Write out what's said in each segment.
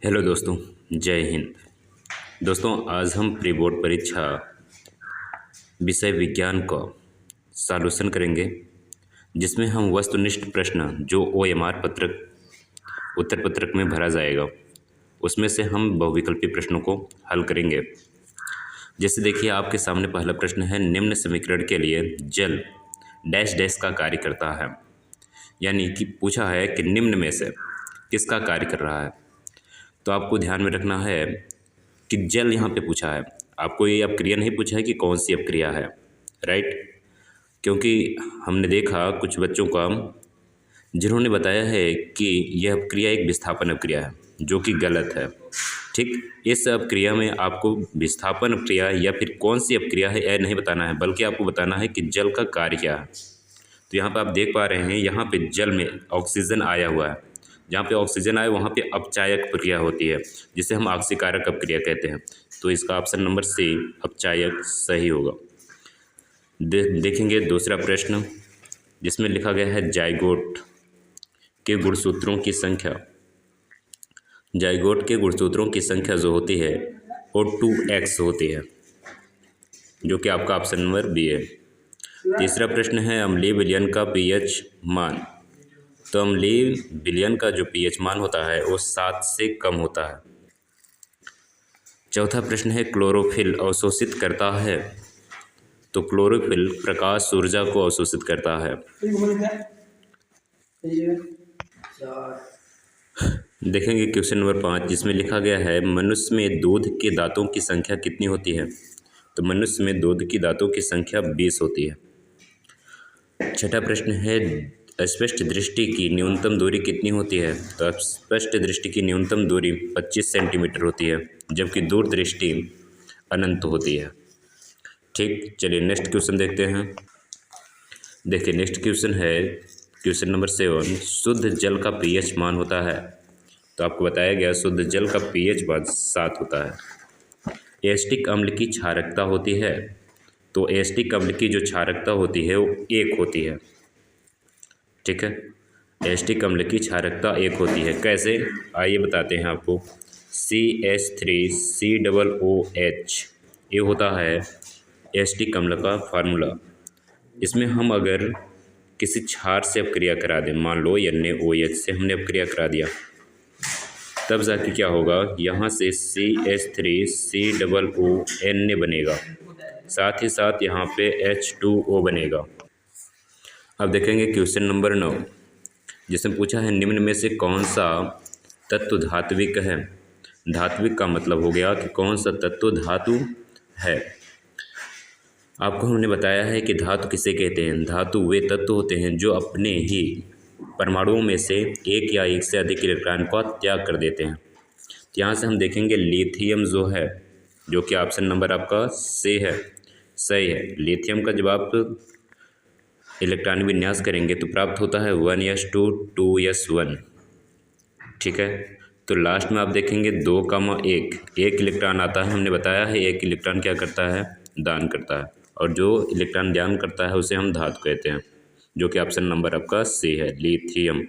Hello दोस्तों, जय हिंद। दोस्तों, आज हम प्री बोर्ड परीक्षा विषय विज्ञान का सॉल्यूशन करेंगे, जिसमें हम वस्तुनिष्ठ प्रश्न जो ओएमआर पत्रक उत्तर पत्रक में भरा जाएगा, उसमें से हम बहुविकल्पी प्रश्नों को हल करेंगे। जैसे देखिए, आपके सामने पहला प्रश्न है, निम्न समीकरण के लिए जल डैश डैश का कार्य करता है। यानी कि पूछा है कि निम्न में से किसका कार्य कर रहा है। तो आपको ध्यान में रखना है कि जल यहाँ पे पूछा है, आपको ये अपक्रिया नहीं पूछा है कि कौन सी अपक्रिया है, राइट। क्योंकि हमने देखा कुछ बच्चों का जिन्होंने बताया है कि यह अपक्रिया एक विस्थापन अपक्रिया है, जो कि गलत है। ठीक, इस अपक्रिया में आपको विस्थापन अपक्रिया या फिर कौन सी अपक्रिया है यह नहीं बताना है, बल्कि आपको बताना है कि जल का कार्य क्या है। तो यहाँ पर आप देख पा रहे हैं, यहाँ पे जल में ऑक्सीजन आया हुआ है। जहाँ पे ऑक्सीजन आए वहाँ पे अपचायक प्रक्रिया होती है, जिसे हम ऑक्सीकारक अपक्रिया कहते हैं। तो इसका ऑप्शन नंबर सी अपचायक सही होगा। देखेंगे दूसरा प्रश्न, जिसमें लिखा गया है जाइगोट के गुणसूत्रों की संख्या। जाइगोट के गुणसूत्रों की संख्या जो होती है वो 2x होती है, जो कि आपका ऑप्शन नंबर बी है। तीसरा प्रश्न है, अम्लीय विलयन का पीएच मान। तो अम्लीय विलयन का जो पीएच मान होता है वो 7 से कम होता है। चौथा प्रश्न है, क्लोरोफिल अवशोषित करता है। तो क्लोरोफिल प्रकाश ऊर्जा को अवशोषित करता है। देखेंगे क्वेश्चन नंबर 5, जिसमें लिखा गया है, मनुष्य में दूध के दांतों की संख्या कितनी होती है। तो मनुष्य में दूध की दांतों की संख्या 20 होती है। छठा प्रश्न है, स्पष्ट दृष्टि की न्यूनतम दूरी कितनी होती है। तो स्पष्ट दृष्टि की न्यूनतम दूरी 25 सेंटीमीटर होती है, जबकि दूर दृष्टि अनंत होती है। ठीक, चलिए नेक्स्ट क्वेश्चन देखते हैं। देखिए नेक्स्ट क्वेश्चन है क्वेश्चन नंबर 7, शुद्ध जल का पीएच मान होता है। तो आपको बताया गया शुद्ध जल का पीएच मान 7 होता है। एसिटिक अम्ल की क्षारकता होती है। तो एसिटिक अम्ल की जो क्षारकता होती है वो 1 होती है। ठीक है, एसिटिक अम्ल की क्षारकता 1 होती है। कैसे, आइए बताते हैं आपको। CH3COOH ये होता है एसिटिक अम्ल का फार्मूला। इसमें हम अगर किसी क्षार से अपक्रिया करा दें, मान लो NaOH से हमने अपक्रिया करा दिया, तब जाके क्या होगा, यहाँ से CH3COONA बनेगा, साथ ही साथ यहाँ पे H2O बनेगा। अब देखेंगे क्वेश्चन नंबर 9, जिसमें पूछा है, निम्न में से कौन सा तत्व धात्विक है। धात्विक का मतलब हो गया कि कौन सा तत्व धातु है। आपको हमने बताया है कि धातु किसे कहते हैं। धातु वे तत्व होते हैं जो अपने ही परमाणुओं में से एक या एक से अधिक इलेक्ट्रॉन का त्याग कर देते हैं। तो यहाँ से हम देखेंगे लिथियम जो है, जो कि ऑप्शन नंबर आपका सी है, सही है। लिथियम का जब आप इलेक्ट्रॉन विन्यास करेंगे तो प्राप्त होता है 1s2 2s1। ठीक है, तो लास्ट में आप देखेंगे 2,1 एक इलेक्ट्रॉन आता है। हमने बताया है एक इलेक्ट्रॉन क्या करता है, दान करता है, और जो इलेक्ट्रॉन दान करता है उसे हम धातु कहते हैं, जो कि ऑप्शन नंबर आपका सी है, लिथियम।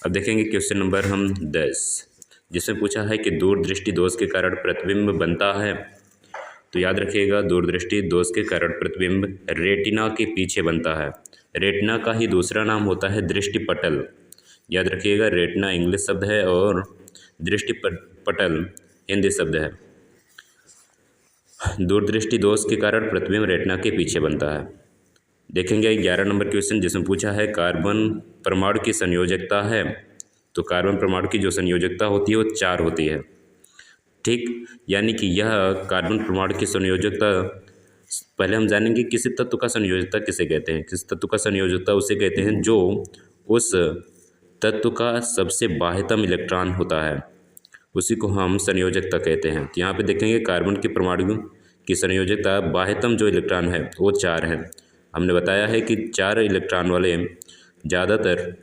अब देखेंगे क्वेश्चन नंबर हम 10, जिसमें पूछा है कि दूरदृष्टि दोष के कारण प्रतिबिंब बनता है। तो याद रखिएगा, दूरदृष्टि दोष के कारण प्रतिबिंब रेटिना के पीछे बनता है। रेटिना का ही दूसरा नाम होता है दृष्टिपटल। याद रखिएगा, रेटिना इंग्लिश शब्द है और दृष्टिपटल हिंदी शब्द है। दूरदृष्टि दोष के कारण प्रतिबिंब रेटिना के पीछे बनता है। देखेंगे 11 नंबर क्वेश्चन, जिसमें पूछा है, कार्बन परमाणु की संयोजकता है। तो कार्बन परमाणु की जो संयोजकता होती है वो 4 होती है। ठीक, यानी कि यह कार्बन परमाणु की संयोजकता, पहले हम जानेंगे किसी तत्व का संयोजकता किसे कहते हैं। किसी तत्व का संयोजकता उसे कहते हैं जो उस तत्व का सबसे बाह्यतम इलेक्ट्रॉन होता है, उसी को हम संयोजकता कहते हैं। तो यहाँ पे देखेंगे कार्बन के परमाणु की संयोजकता, बाह्यतम जो इलेक्ट्रॉन है वो 4 है। हमने बताया है कि 4 इलेक्ट्रॉन वाले ज़्यादातर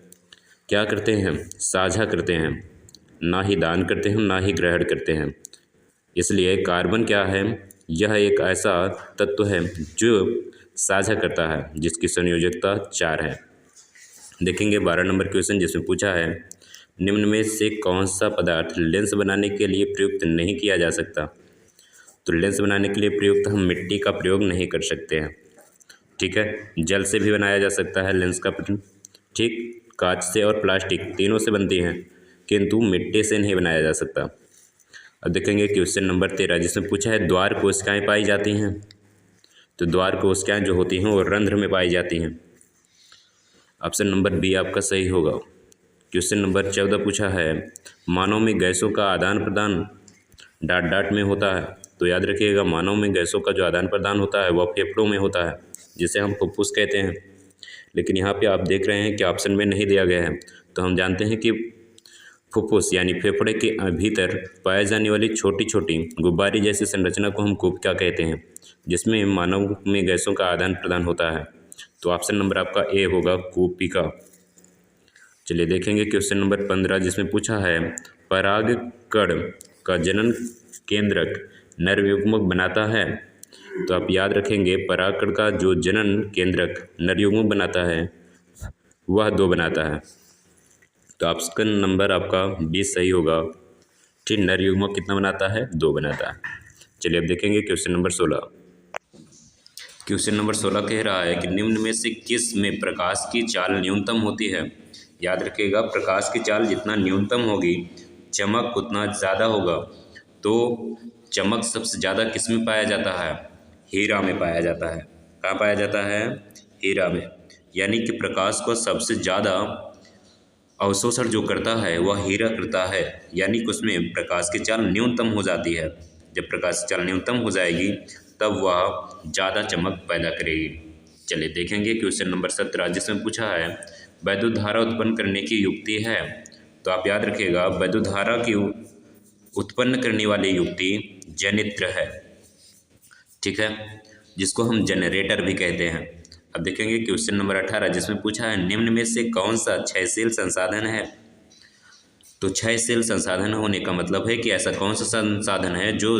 क्या करते हैं, साझा करते हैं, ना ही दान करते हैं ना ही ग्रहण करते हैं। इसलिए कार्बन क्या है, यह एक ऐसा तत्व है जो साझा करता है, जिसकी संयोजकता 4 है। देखेंगे 12 नंबर क्वेश्चन, जिसमें पूछा है, निम्न में से कौन सा पदार्थ लेंस बनाने के लिए प्रयुक्त नहीं किया जा सकता? तो लेंस बनाने के लिए प्रयुक्त हम मिट्टी का प्रयोग नहीं कर सकते हैं। ठीक है, जल से भी बनाया जा सकता है लेंस का प्रयोग, ठीक, कांच से और प्लास्टिक तीनों से बनती हैं, किंतु मिट्टी से नहीं बनाया जा सकता। अब देखेंगे क्वेश्चन नंबर 13, जिसमें पूछा है द्वार कोशिकाएं पाई जाती हैं। तो द्वार कोशिकाएं जो होती हैं वो रंध्र में पाई जाती हैं। ऑप्शन नंबर बी आपका सही होगा। क्वेश्चन नंबर 14 पूछा है मानव में गैसों का आदान प्रदान डाट डाट में होता है। तो याद रखिएगा, मानव में गैसों का जो आदान प्रदान होता है वह फेफड़ों में होता है, जिसे हम फुफ्फुस कहते हैं। लेकिन यहाँ पे आप देख रहे हैं कि ऑप्शन में नहीं दिया गया है, तो हम जानते हैं कि फुफ्फुस यानी फेफड़े के भीतर पाए जाने वाली छोटी छोटी गुब्बारी जैसी संरचना को हम कूपिका कहते हैं, जिसमें मानव में गैसों का आदान प्रदान होता है। तो ऑप्शन नंबर आपका ए होगा, कूपिका। चलिए देखेंगे क्वेश्चन नंबर 15, जिसमें पूछा है परागकण का जनन केंद्रक नरयुग्मक बनाता है। तो आप याद रखेंगे, परागकण का जो जनन केंद्रक नरयुग्मक बनाता है वह 2 बनाता है। तो ऑप्शन नंबर आपका 20 सही होगा। ठीक, नरयुग्मक कितना बनाता है? 2 बनाता है। चलिए अब देखेंगे क्वेश्चन नंबर 16। क्वेश्चन नंबर 16 कह रहा है कि निम्न में से किस में प्रकाश की चाल न्यूनतम होती है? याद रखिएगा, प्रकाश की चाल जितना न्यूनतम होगी चमक उतना ज़्यादा होगा। तो चमक सबसे ज़्यादा किस में पाया जाता है? हीरा में पाया जाता है। कहाँ पाया जाता है? हीरा में। यानी कि प्रकाश को सबसे ज़्यादा अवशोषण जो करता है वह हीरा करता है, यानी कि उसमें प्रकाश की चाल न्यूनतम हो जाती है। जब प्रकाश की चाल न्यूनतम हो जाएगी तब वह ज़्यादा चमक पैदा करेगी। चलिए देखेंगे क्वेश्चन नंबर 17, जिसमें पूछा है वैद्युत धारा उत्पन्न करने की युक्ति है। तो आप याद रखिएगा, वैद्युत धारा की उत्पन्न करने वाली युक्ति जनित्र है। ठीक है, जिसको हम जनरेटर भी कहते हैं। अब देखेंगे क्वेश्चन नंबर 18, जिसमें पूछा है निम्न में से कौन सा क्षयशील संसाधन है। तो क्षयशील संसाधन होने का मतलब है कि ऐसा कौन सा संसाधन है जो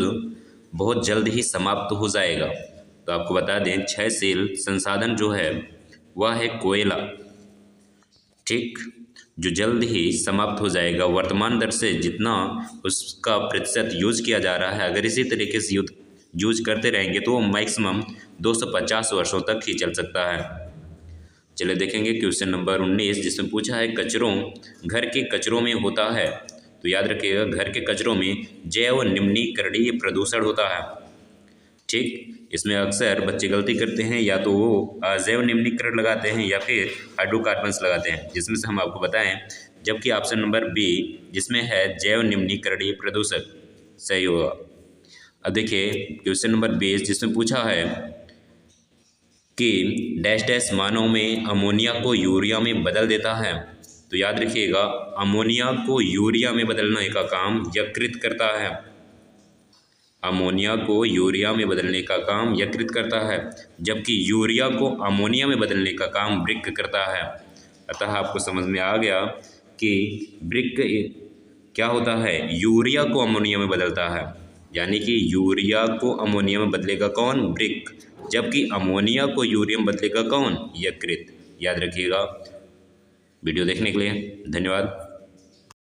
बहुत जल्द ही समाप्त हो जाएगा। तो आपको बता दें, क्षयशील संसाधन जो है वह है कोयला। ठीक, जो जल्द ही समाप्त हो जाएगा। वर्तमान दर से जितना उसका प्रतिशत यूज किया जा रहा है, अगर इसी तरीके से यूज करते रहेंगे तो वो मैक्सिमम 250 वर्षों तक ही चल सकता है। चलिए देखेंगे क्वेश्चन नंबर 19, जिसमें पूछा है कचरों घर के कचरों में होता है। तो याद रखिएगा, घर के कचरों में जैव निम्नीकरणीय प्रदूषण होता है। ठीक, इसमें अक्सर बच्चे गलती करते हैं, या तो वो अजैव निम्नीकरण लगाते हैं या फिर हाइड्रोकार्बन्स लगाते हैं, जिसमें से हम आपको बताएं, जबकि ऑप्शन नंबर बी जिसमें है जैव निम्नीकरणीय प्रदूषक सही होगा। अब देखिए क्वेश्चन नंबर 20, जिसमें पूछा है कि डैश डैश मानव में अमोनिया को यूरिया में बदल देता है। तो याद रखिएगा, अमोनिया को यूरिया में बदलने का काम यकृत करता है। अमोनिया को यूरिया में बदलने का काम यकृत करता है, जबकि यूरिया को अमोनिया में बदलने का काम वृक्क करता है। अतः आपको समझ में आ गया कि वृक्क क्या होता है, यूरिया को अमोनिया में बदलता है। यानी कि यूरिया को अमोनिया में बदलेगा कौन? वृक्क। जबकि अमोनिया को यूरिया में बदलेगा कौन? यकृत। याद रखिएगा। वीडियो देखने के लिए धन्यवाद।